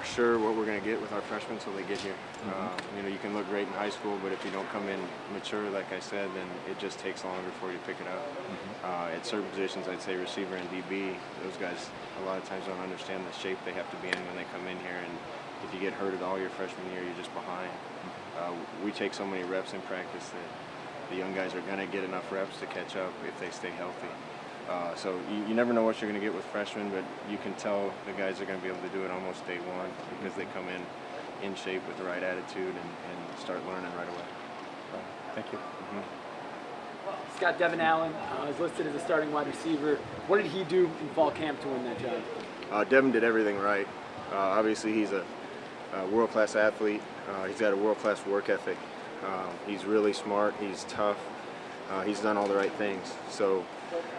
sure what we're going to get with our freshmen until they get here. You can look great in high school, but if you don't come in mature, like I said, then it just takes longer for you to pick it up. At certain positions, I'd say receiver and DB, those guys a lot of times don't understand the shape they have to be in when they come in here, and if you get hurt at all your freshman year, you're just behind. We take so many reps in practice that the young guys are going to get enough reps to catch up if they stay healthy. So you never know what you're going to get with freshmen, but you can tell the guys are going to be able to do it almost day one because they come in shape with the right attitude and start learning right away. Thank you. Scott, Devin Allen is listed as a starting wide receiver. What did he do in fall camp to win that job? Devin did everything right. Obviously, he's a world-class athlete. He's got a world-class work ethic. He's really smart. He's tough. He's done all the right things. So,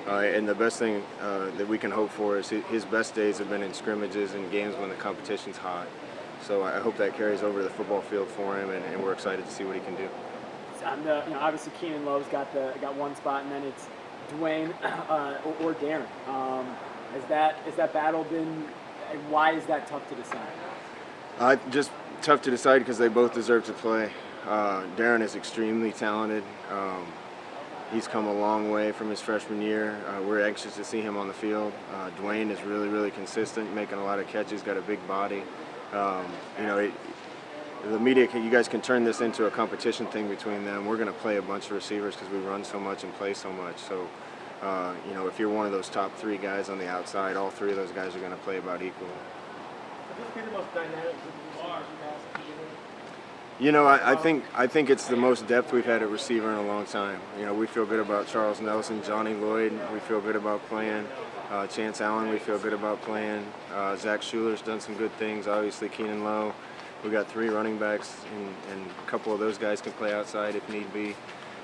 and the best thing that we can hope for is his best days have been in scrimmages and games when the competition's hot. So I hope that carries over to the football field for him, and we're excited to see what he can do. Obviously Keenan Lowe's got one spot, and then it's Dwayne or Darren. Has that battle been? Why is that tough to decide? Just tough to decide because they both deserve to play. Darren is extremely talented. He's come a long way from his freshman year. We're anxious to see him on the field. Dwayne is really, really consistent, making a lot of catches, got a big body. The media, you guys can turn this into a competition thing between them. We're going to play a bunch of receivers because we run so much and play so much. So, if you're one of those top three guys on the outside, all three of those guys are going to play about equally. Would this be the most dynamic group of receivers I think it's the most depth we've had at receiver in a long time. We feel good about Charles Nelson, Johnny Lloyd. We feel good about playing. Chance Allen, we feel good about playing. Zach Schuler's done some good things. Obviously, Keenan Lowe. We got three running backs, and a couple of those guys can play outside if need be.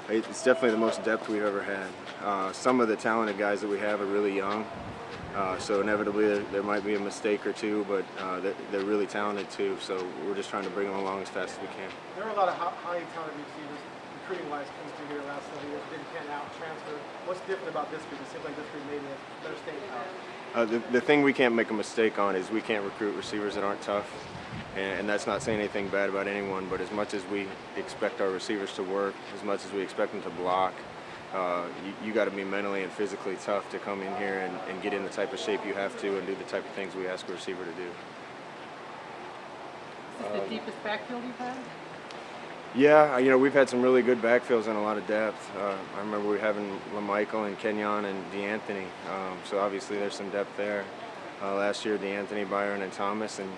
It's definitely the most depth we've ever had. Some of the talented guys that we have are really young, so inevitably there might be a mistake or two, but they're really talented too, so we're just trying to bring them along as fast as we can. There are a lot of highly talented receivers, recruiting-wise, coming through here the last several years, didn't pan out, transfer. What's different about this group? It seems like this group maybe has better staying power. The thing we can't make a mistake on is we can't recruit receivers that aren't tough. And that's not saying anything bad about anyone, but as much as we expect our receivers to work, as much as we expect them to block, you got to be mentally and physically tough to come in here and get in the type of shape you have to and do the type of things we ask a receiver to do. Is this the deepest backfield you've had? Yeah, we've had some really good backfields and a lot of depth. I remember we having LaMichael and Kenyon and DeAnthony, so obviously there's some depth there. Last year, DeAnthony, Byron, and Thomas, and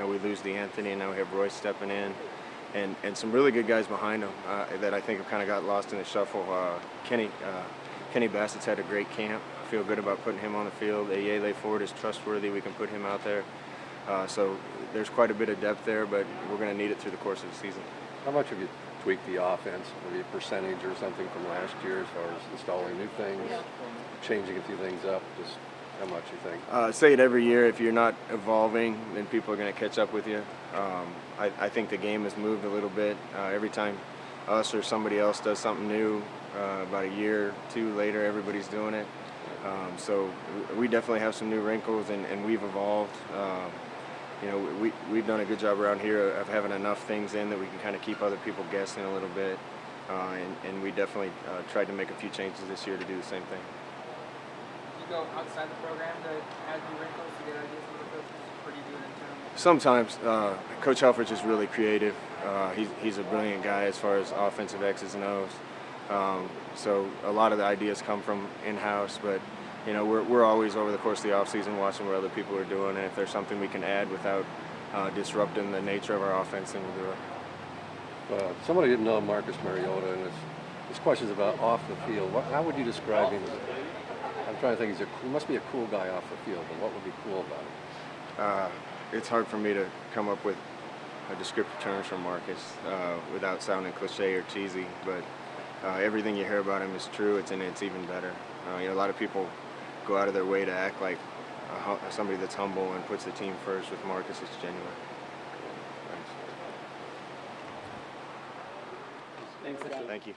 we lose DeAnthony, and now we have Royce stepping in, and some really good guys behind him that I think have kind of got lost in the shuffle. Kenny Bassett's had a great camp. I feel good about putting him on the field. Ayele Ford is trustworthy. We can put him out there. So there's quite a bit of depth there, but we're going to need it through the course of the season. How much have you tweaked the offense, maybe a percentage or something from last year as far as installing new things, changing a few things up? Just how much you think? I say it every year. If you're not evolving, then people are going to catch up with you. I think the game has moved a little bit. Every time us or somebody else does something new, about a year or two later, everybody's doing it. So we definitely have some new wrinkles, and we've evolved. We've done a good job around here of having enough things in that we can kind of keep other people guessing a little bit. And we definitely tried to make a few changes this year to do the same thing. You go outside the program to add new wrinkles to get ideas from the coaches? Or do you do it internally? Sometimes. Coach Helfrich is really creative. He's a brilliant guy as far as offensive X's and O's. So a lot of the ideas come from in-house, but we're always over the course of the offseason watching what other people are doing, and if there's something we can add without disrupting the nature of our offense, then we'll do it. Somebody didn't know Marcus Mariota, and his questions about off the field. How would you describe him? I'm trying to think. He must be a cool guy off the field, but what would be cool about him? It's hard for me to come up with a descriptive terms for Marcus without sounding cliche or cheesy, but everything you hear about him is true. It's even better. A lot of people go out of their way to act like somebody that's humble and puts the team first. With Marcus, it's genuine. Thanks, Scott. Thank you.